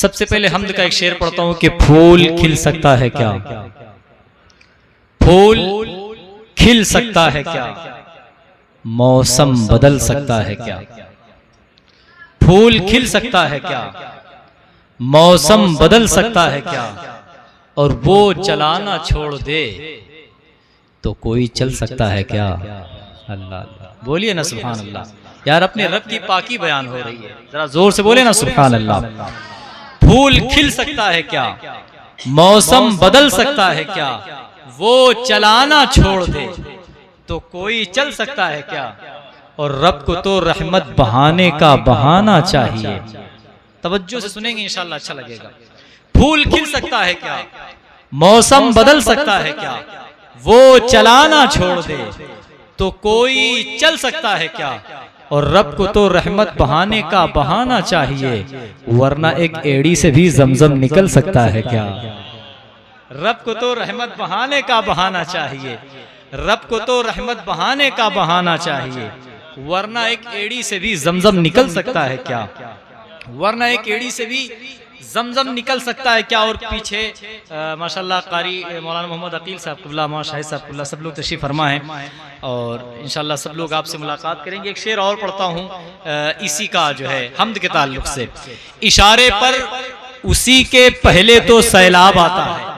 सबसे पहले हम्द का एक शेर पढ़ता हूं कि फूल खिल सकता है क्या, फूल खिल सकता है क्या, मौसम बदल सकता है क्या। फूल खिल सकता है क्या, मौसम बदल सकता है क्या, और वो चलाना छोड़ दे तो कोई चल सकता है क्या। अल्लाह बोलिए ना सुभान अल्लाह। यार अपने रब की पाकी बयान हो रही है, जरा जोर से बोले ना सुभान अल्लाह। फूल खिल सकता है क्या, मौसम बदल सकता है क्या, वो चलाना छोड़ दे तो कोई चल सकता है क्या। और रब को तो रहमत बहाने का बहाना चाहिए। तवज्जो से सुनेंगे इंशाल्लाह अच्छा लगेगा। फूल खिल सकता है क्या, मौसम बदल सकता है क्या, वो चलाना छोड़ दे तो कोई चल सकता है क्या। और रब को तो रहमत बहाने का बहाना चाहिए, वरना एक एड़ी से भी जमजम निकल सकता है क्या। रब को तो रहमत बहाने का बहाना चाहिए, रब को तो रहमत बहाने का बहाना चाहिए, वरना एक एड़ी से भी जमजम निकल सकता है क्या, वरना एक एड़ी से भी जमजम निकल सकता है क्या। और पीछे माशाल्लाह कारी मौलाना मोहम्मद अकील साहब कुल्ला, मौलाना शाहिद साहब कुल्ला, सब लोग तशरीफ फरमा हैं और इंशाल्लाह सब लोग आपसे मुलाकात करेंगे। एक शेर और पढ़ता हूँ इसी का जो है हम्द के ताल्लुक से। इशारे पर उसी के पहले तो सैलाब आता है।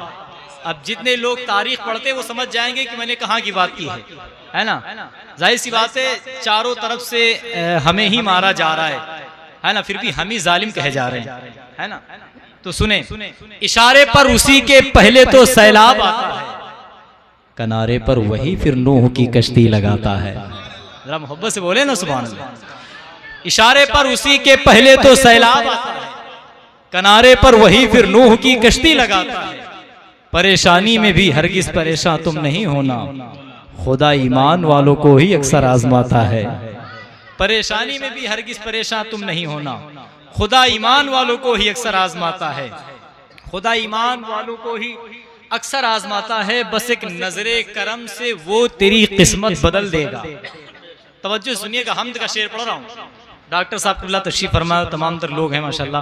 अब जितने लोग तारीख पढ़ते वो समझ जाएंगे कि मैंने कहाँ की बात की है ना। जाहिर सी बात है चारों तरफ से हमें ही मारा जा रहा है ना, फिर भी हम ही जालिम कहे जा रहे हैं, है ना। तो सुने, इशारे पर उसी के पहले तो सैलाब आता है, किनारे पर वही फिर नूह की कश्ती लगाता है। जरा मोहब्बत से बोले ना सुभान अल्लाह। इशारे पर उसी के पहले तो सैलाब आता है, किनारे पर वही फिर नूह की कश्ती लगाता है। परेशानी में भी हरगिज परेशान तुम नहीं होना, खुदा ईमान वालों को ही अक्सर आजमाता है। परेशानी में भी हरगिज परेशान तुम नहीं होना, खुदा ईमान वालों को ही अक्सर आजमाता है, खुदा ईमान वालों को ही अक्सर आजमाता है। बस एक नजरे करम से वो तेरी किस्मत बदल देगा। तवज्जो सुनिएगा, हम्द का शेर पढ़ रहा हूँ। डॉक्टर साहब कुल्ला तशरीफ फरमा, तमाम तर लोग हैं माशाल्लाह।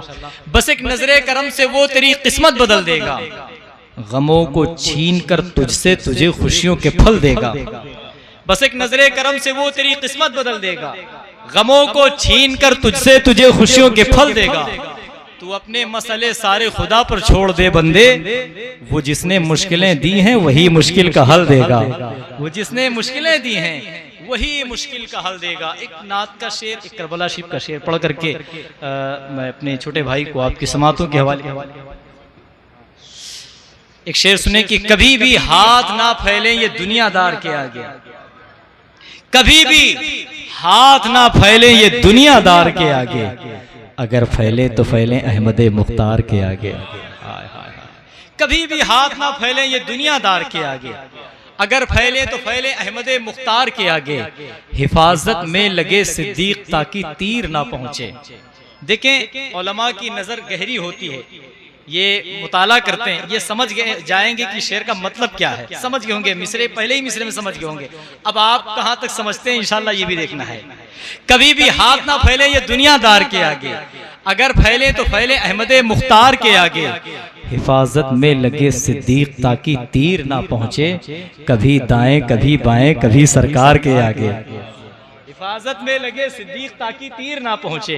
बस एक नजरे करम से वो तेरी किस्मत बदल देगा, गमों को छीन कर तुझसे तुझे खुशियों के फल देगा। बस एक नजरे करम से वो तेरी किस्मत बदल देगा, गमों को छीन कर तुझसे तुझे खुशियों के फल देगा। तू अपने मसले सारे खुदा पर छोड़ दे बंदे, वो जिसने मुश्किलें दी हैं वही मुश्किल का हल देगा। वो जिसने मुश्किलें दी हैं वही मुश्किल का हल देगा। एक नात का शेर, एक करबला शरीफ का शेर पढ़ करके मैं अपने छोटे भाई को आपकी समातों के हवाले एक शेर सुने कि कभी भी हाथ ना फैले ये दुनियादार के आगे, कभी भी हाथ ना फैले ये दुनियादार के आगे, अगर फैले तो फैले अहमद मुख्तार के आगे। कभी भी हाथ ना फैले ये दुनियादार के आगे, अगर फैले तो फैले अहमद मुख्तार के आगे। हिफाजत में लगे सिद्दीक ताकि तीर ना पहुंचे। देखें उलमा की नजर गहरी होती है, ये मुताला करते हैं, ये समझ गए जाएंगे कि शेर का मतलब क्या है, समझ गए होंगे। मिसरे पहले ही मिसरे में समझ गए होंगे, अब आप कहां तक समझते हैं इंशाल्लाह ये भी देखना है। कभी भी हाथ ना फैले ये दुनियादार के आगे, अगर फैले तो फैले अहमद मुख्तार के आगे। हिफाजत में लगे सिद्दीक ताकि तीर ना पहुंचे, कभी दाएं कभी बाएं कभी सरकार के आगे। हिफाजत में लगे सिद्दीक ताकि तीर ना पहुंचे,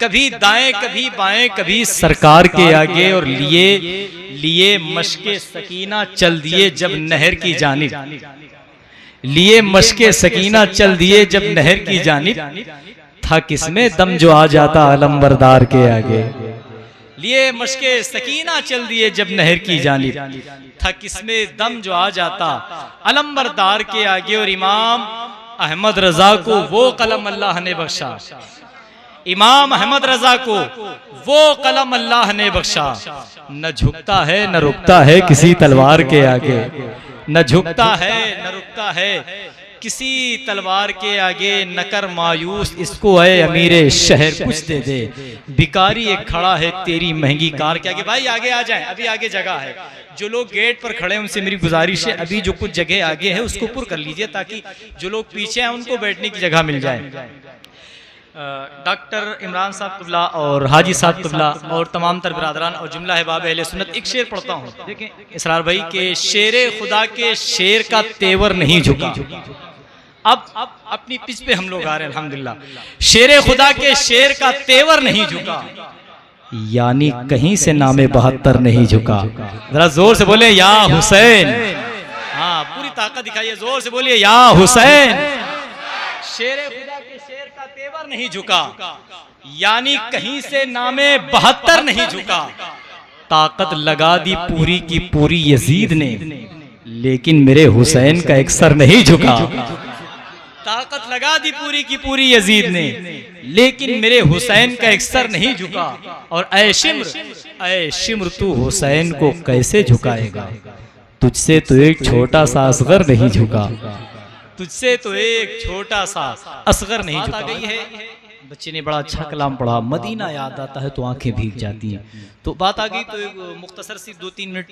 कभी दाएं कभी बाएं कभी सरकार के आगे। और लिए मशके सकीना चल दिए जब नहर की जानिब, लिए मशके सकीना चल दिए जब नहर की जानिब, था किसमें दम जो आ जाता अलंबरदार के आगे। लिए मशके सकीना चल दिए जब नहर की जानिब, था किसमें दम जो आ जाता अलंबरदार के आगे। और इमाम अहमद रजा को वो कलम अल्लाह ने बख्शा, इमाम अहमद रजा को वो कलम अल्लाह ने बख्शा, न झुकता है न रुकता है किसी तलवार के आगे, न झुकता है न रुकता है किसी तलवार के आगे। न कर मायूस इसको है अमीरे शहर कुछ दे दे, भिखारी एक खड़ा है तेरी महंगी कार के आगे। भाई आगे आ जाए, अभी आगे जगह है। जो लोग गेट पर खड़े हैं उनसे मेरी गुजारिश है, अभी जो कुछ जगह आगे है उसको पुर कर लीजिए ताकि जो लोग पीछे हैं उनको बैठने की जगह मिल जाए। डॉक्टर इमरान साहब क़िबला और हाजी साहब क़िबला और तमाम तर बिरादरान और जुमला अहबाब अहले सुन्नत, एक शेर पढ़ता हूँ। देखें इसरार भाई के शेर खुदा के शेर का तेवर नहीं झुका। अब अपनी पिच पे हम लोग आ रहे हैं अल्हम्दुलिल्लाह। शेर खुदा के शेर का तेवर नहीं झुका, यानी कहीं से नामे 72 नहीं झुका। जरा जोर से बोले या हुसैन। हाँ, पूरी ताकत दिखाइए, जोर से बोलिए या हुसैन। शेर खुदा के शेर का तेवर नहीं झुका, यानी कहीं से नामे 72 नहीं झुका। ताकत लगा दी पूरी की पूरी यजीद ने, लेकिन मेरे हुसैन का एक सर नहीं झुका। ताकत लगा दी पूरी की पूरी यजीद ने, लेकिन मेरे हुसैन का एक सर नहीं झुका। और ऐ शिम्र तू हुसैन को कैसे झुकाएगा, तुझसे तो एक छोटा सा असगर नहीं झुका। तुझसे तो एक छोटा सा असगर नहीं झुका। गई है, बच्चे ने बड़ा अच्छा कलाम पढ़ा, मदीना याद आता है तो आंखें भीग जाती हैं। तो बात आ गई, तो एक मुख्तसर सी 2-3 मिनट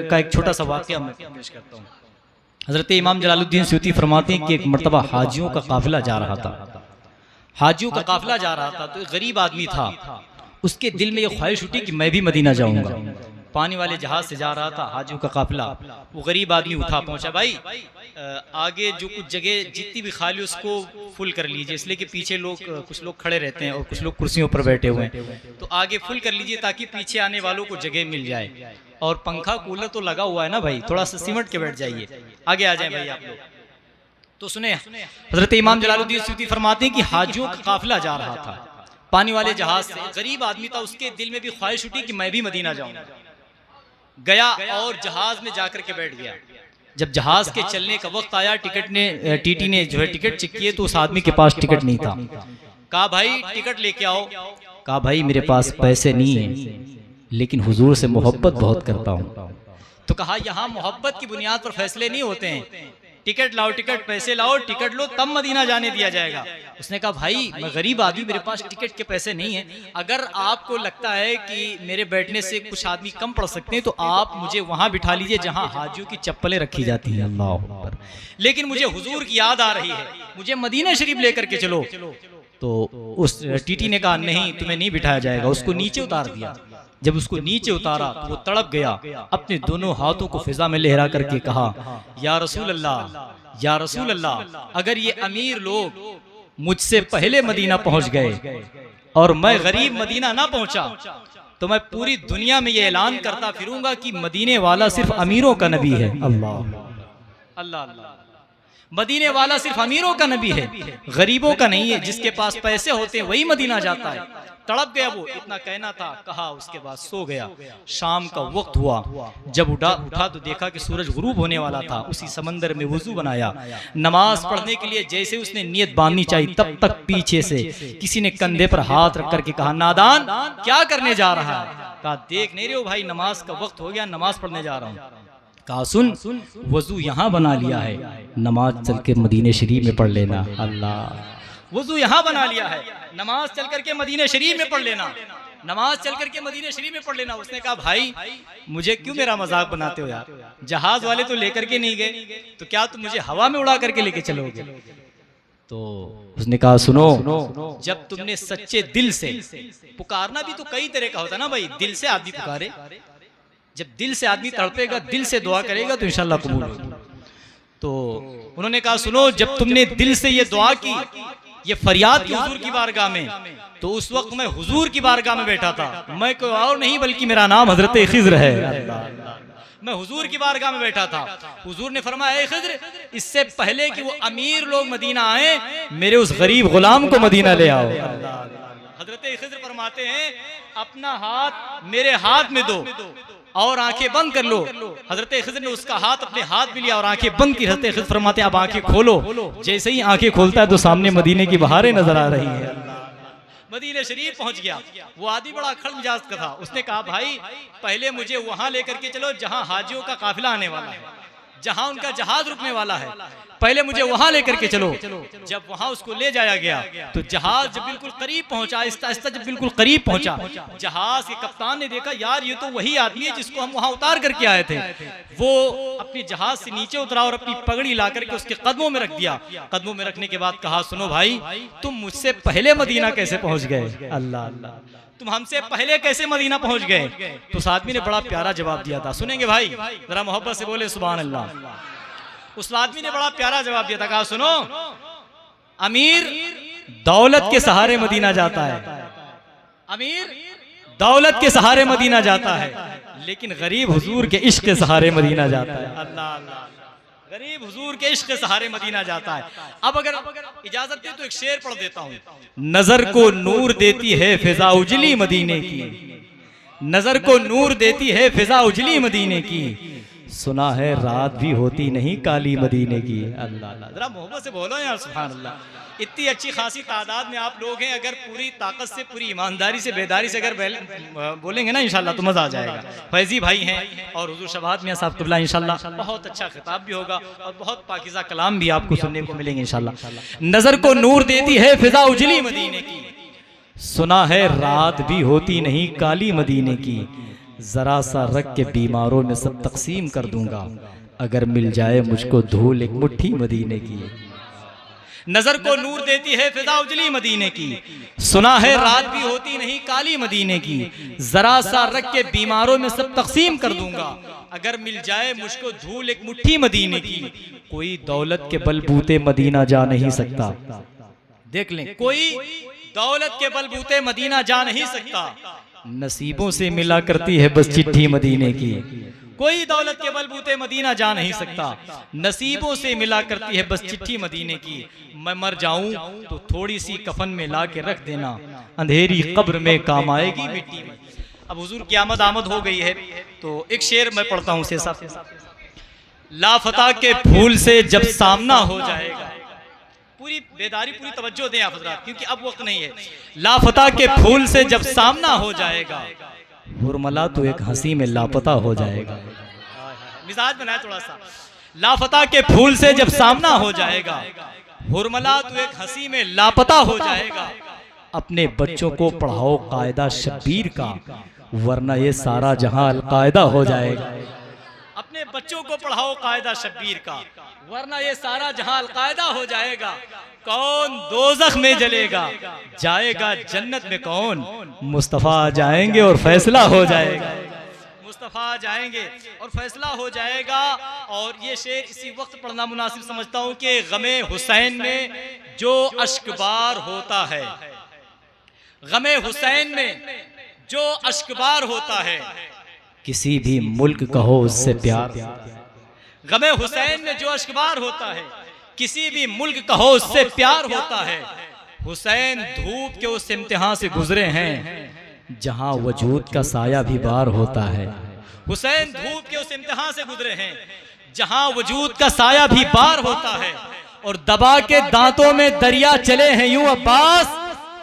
का एक छोटा सा वाकया मैं पेश करता हूँ। हजरत इमाम जलालुद्दीन सूती फरमाते हैं कि एक मर्तबा हाजियों का काफिला जा रहा था। हाजियों का काफिला जा रहा था तो एक गरीब आदमी था, उसके दिल में ये ख्वाहिश उठी कि मैं भी मदीना जाऊंगा। पानी वाले जहाज से जा रहा था हाजियों का काफिला। वो गरीब आदमी उठा पहुंचा, भाई आगे जो कुछ जगह जितनी भी खाली उसको फुल कर लीजिए, इसलिए कि पीछे कुछ लोग खड़े रहते हैं और कुछ लोग कुर्सियों पर बैठे हुए हैं, तो आगे फुल कर लीजिए ताकि पीछे आने वालों को जगह मिल जाए। और पंखा कूलर तो लगा हुआ है ना भाई, थोड़ा सा सिमट के बैठ जाइए, आगे आ जाए भाई आप लोग। तो सुने, हजरत इमाम जलालुद्दीन सूती फरमाते हैं कि हाजियों का काफिला जा रहा था पानी वाले जहाज से। गरीब आदमी था, उसके दिल में भी ख्वाहिश उठी कि मैं भी मदीना जाऊं। गया और जहाज में जाकर के बैठ गया। जब जहाज के चलने का वक्त आया, टीटी ने जो है टिकट चेक किए तो उस आदमी के पास टिकट नहीं था। कहा भाई टिकट लेके आओ। कहा भाई मेरे पास पैसे नहीं है, लेकिन हुजूर से मोहब्बत बहुत करता हूँ। तो कहा यहाँ मोहब्बत की बुनियाद पर फैसले नहीं होते हैं, टिकट लाओ, टिकट पैसे लाओ, टिकट लो तब मदीना जाने दिया जाएगा। उसने कहा भाई मैं गरीब आदमी, मेरे पास टिकट के पैसे नहीं है, अगर आपको लगता है कि मेरे बैठने से कुछ आदमी कम पड़ सकते हैं तो आप मुझे वहां बिठा लीजिए जहां हाजियों की चप्पलें रखी जाती हैं। अल्लाह अकबर। लेकिन मुझे हुजूर की याद आ रही है, मुझे मदीना शरीफ लेकर के चलो। तो उस टीटी ने कहा नहीं, तुम्हें नहीं बिठाया जाएगा। उसको नीचे उतार दिया। जब उसको नीचे उतारा तो वो तड़प गया, अपने दोनों हाथों को फिजा में लहरा करके कहा या रसूल अल्लाह, या रसूल अल्लाह, अगर ये अमीर लोग मुझसे पहले मदीना पहुंच गए और मैं गरीब मदीना ना पहुंचा तो मैं पूरी दुनिया में ये ऐलान करता फिरूंगा कि मदीने वाला सिर्फ अमीरों का नबी है। अल्लाह अल्लाह, मदीने वाला सिर्फ अमीरों का नबी है, गरीबों का नहीं है। जिसके पास पैसे होते हैं वही मदीना जाता है। तड़प गया वो, इतना कहना था, कहा, उसके बाद सो गया। शाम का वक्त हुआ, जब उठा तो देखा कि सूरज गुरूब होने वाला था। उसी समंदर में वुजू बनाया, नमाज पढ़ने के लिए जैसे उसने नियत बांधनी चाहिए तब तक पीछे से किसी ने कंधे पर हाथ रख करके कहा नादान क्या करने जा रहा है। कहा देख नहीं रहे हो भाई, नमाज का वक्त हो गया, नमाज पढ़ने जा रहा हूँ। कहा सुन, वजू यहाँ बना लिया है, नमाज चल के मदीने शरीफ में पढ़ लेना। अल्लाह, वजू यहाँ बना लिया है, नमाज चल करके मदीने शरीफ में पढ़ लेना, नमाज चल करके मदीने शरीफ में पढ़ लेना। उसने कहा भाई मुझे क्यों मेरा मजाक बनाते हो यार, जहाज वाले तो लेकर के नहीं गए, तो क्या तुम मुझे हवा में उड़ा करके लेके चलोगे। तो उसने कहा सुनो, जब तुमने सच्चे दिल से पुकारना, भी तो कई तरह का होता ना भाई, दिल से आदमी पुकारे, जब दिल से आदमी तड़पेगा, दिल से दुआ करेगा तो इंशाल्लाह कबूल होगी। तो उन्होंने कहा सुनो, जब तुमने दिल से ये दुआ की, ये फरियाद की हुजूर की बारगाह में, तो उस वक्त मैं हुजूर की बारगाह में बैठा था, मैं कोई और नहीं बल्कि मेरा नाम हजरत खिज्र है। मैं हुजूर की बारगाह में बैठा था। हुजूर ने फरमाया खिज्र, इससे पहले कि वो अमीर लोग मदीना आए, मेरे उस गरीब गुलाम को मदीना ले आओ। हजरत खिज्र फरमाते हैं अपना हाथ मेरे हाथ में दो और आंखें बंद कर लो। हजरत खिज्र ने उसका हाथ अपने हाथ में लिया और आंखें बंद की। हजरत खिज्र फरमाते अब आंखें खोलो। जैसे ही आंखें खोलता है तो सामने मदीने की बहारें नजर आ रही है। मदीने शरीफ पहुंच गया। वो आदमी बड़ा अक्खड़ मिजाज का था। उसने कहा भाई पहले मुझे वहां लेकर के चलो जहां हाजियों का काफिला आने वाला है, जहां उनका जहाज रुकने वाला है, पहले मुझे वहां लेकर के चलो। जब वहां उसको ले जाया गया तो जहाज जब बिल्कुल करीब पहुंचा, आहिस्ता आहिस्ता जब बिल्कुल करीब पहुंचा, जहाज के कप्तान ने देखा यार ये तो वही आदमी है जिसको हम वहां उतार करके आए थे। वो अपनी जहाज से नीचे उतरा और अपनी पगड़ी ला करके उसके कदमों में रख दिया। कदमों में रखने के बाद कहा, सुनो भाई, तुम मुझसे पहले मदीना कैसे पहुंच गए? अल्लाह अल्लाह, तुम हमसे पहले कैसे मदीना पहुंच गए? तो उस आदमी ने बड़ा प्यारा जवाब दिया था, सुनेंगे भाई, जरा मोहब्बत से बोले सुभान अल्लाह। उस आदमी ने बड़ा प्यारा जवाब दिया था, कहा सुनो, अमीर दौलत के सहारे मदीना जाता है, अमीर दौलत के सहारे मदीना जाता है, लेकिन गरीब हुजूर के इश्क के सहारे मदीना जाता है। अल्लाह अल्लाह, गरीब हुजूर के इश्क के सहारे मदीना जाता है। अब अगर इजाजत दे तो एक शेर पढ़ देता हूं। नजर को नूर देती है फिजा उजली मदीने की, नजर को नूर देती है फिजा उजली मदीने की, सुना है रात भी होती नहीं काली मदीने की। अल्लाह अल्लाह, जरा मोहब्बत से बोलो यार सुभान अल्लाह। इतनी अच्छी खासी तादाद में आप लोग हैं, अगर पूरी ताकत से, पूरी ईमानदारी से, बेदारी से अगर बोलेंगे ना इंशाल्लाह तो मजा आ जाएगा। फैजी भाई हैं और हुजूर शबात मियां साहब क़िबला, इंशाल्लाह बहुत अच्छा खिताब भी होगा और बहुत पाकीज़ा कलाम भी आपको सुनने को मिलेंगे इंशाल्लाह। नजर को नूर देती है फिजा उजली मदीने की, सुना है रात भी होती नहीं काली मदीने की, जरा सा रख के बीमारों में सब तकसीम कर दूंगा, अगर मिल जाए मुझको धूल एक मुट्ठी मदीने की। नजर को नूर देती है फिजा उजली मदीने की, सुना है रात भी होती नहीं काली मदीने की, जरा सा रख के बीमारों में सब तकसीम कर दूंगा, अगर मिल जाए मुझको धूल एक मुट्ठी मदीने की। कोई दौलत के बलबूते मदीना जा नहीं सकता, देख लें, कोई दौलत के बलबूते मदीना जा नहीं सकता, नसीबों से मिला करती है बस चिट्ठी मदीने की। कोई दौलत के बलबूते मदीना जा नहीं सकता, नसीबों से मिला करती है बस चिट्ठी मदीने की। मैं मर जाऊं तो थोड़ी सी कफन में ला के रख देना, अंधेरी कब्र में काम आएगी मिट्टी में। अब हुजूर की आमद हो गई है तो एक शेर मैं पढ़ता हूं से साहब। लाफता के फूल से जब सामना हो जाएगा, पूरी बेदारी, पूरी तवज्जो दें आप हज़रात, क्योंकि अब वक्त नहीं है। लापता के फूल से जब सामना हो जाएगा, हुरमला तो एक हंसी में लापता हो जाएगा। मिजाज बनाया थोड़ा सा। लापता के फूल से जब सामना हो जाएगा, हुरमला तो एक हंसी में लापता हो जाएगा, अपने बच्चों को पढ़ाओ कायदा शब्बीर का, वरना ये सारा जहां अलकायदा हो जाएगा। अपने बच्चों को पढ़ाओ कायदा शब्बीर का, वरना ये सारा जहां अलकायदा हो जाएगा। कौन दोज़ख में जलेगा, जाएगा जन्नत में कौन, मुस्तफ़ा आ जाएंगे और फैसला हो जाएगा। मुस्तफ़ा आ जाएंगे और फैसला हो जाएगा। और ये शेर इसी वक्त पढ़ना मुनासिब समझता हूँ कि गमे हुसैन में जो अश्कबार होता है, गमे हुसैन में जो अश्कबार होता है, किसी भी मुल्क कहो उससे प्यार। गमे हुसैन में जो अश्कबार होता है, किसी भी मुल्क कहो उससे प्यार होता है। हुसैन धूप के उस इम्तिहान से गुजरे हैं जहां वजूद का साया भी बार होता है। हुसैन धूप के उस इम्तिहान से गुजरे हैं जहां वजूद का साया भी बार होता है। और दबा के दांतों में दरिया चले हैं यूं अब्बास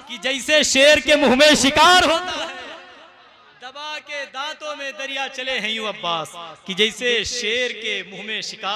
कि जैसे शेर के मुंह में शिकार होता है। दबा के दांतों में दरिया चले हैं यूं अब्बास कि जैसे शेर के मुंह में शिकार।